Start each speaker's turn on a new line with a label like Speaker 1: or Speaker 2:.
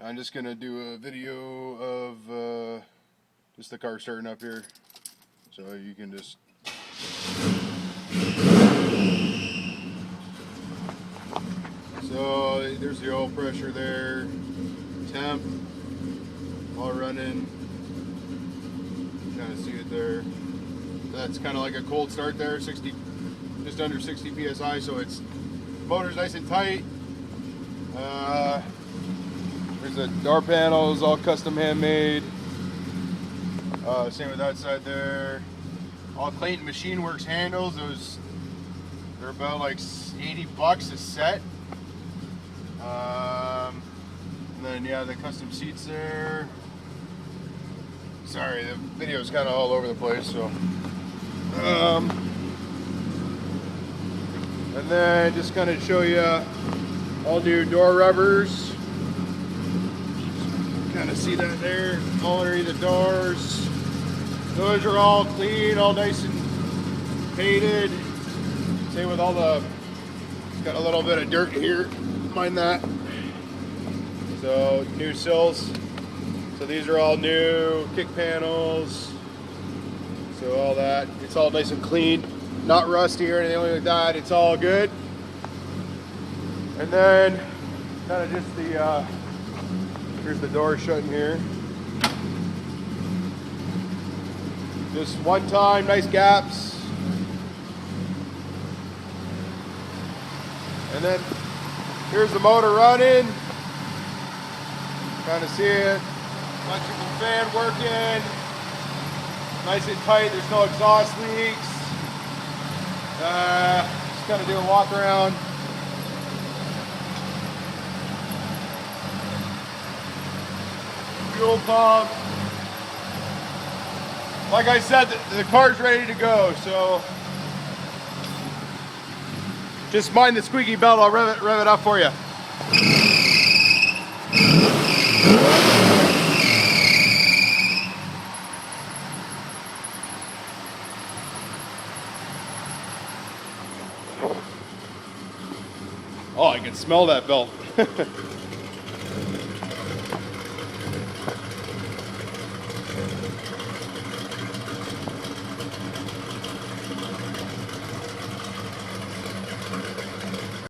Speaker 1: I'm just gonna do a video of just the car starting up here, so you can just. So there's the oil pressure there, temp, all running. Kind of see it there. So that's kind of like a cold start there, 60, just under 60 psi. So it's motor's nice and tight. There's the door panels, all custom handmade. Same with that side there. All Clayton Machine Works handles. They're about like 80 bucks a set. And then yeah, the custom seats there. Sorry, the video's kind of all over the place. So, and then just kind of show you all new door rubbers. Kind of see that there, all underneath the doors. Those are all clean, all nice and painted. Same with all the, it's got a little bit of dirt here, mind that. So new sills. So these are all new kick panels. So all that, it's all nice and clean, not rusty or anything like that. It's all good. And then kind of just the, here's the door shutting here. Just one time, nice gaps. And then here's the motor running. Kind of see it. Electrical fan working. Nice and tight, there's no exhaust leaks. Just kind of do a walk around. Fuel pump. Like I said, the car's ready to go, so just mind the squeaky belt, I'll rev it up for you. Oh, I can smell that belt.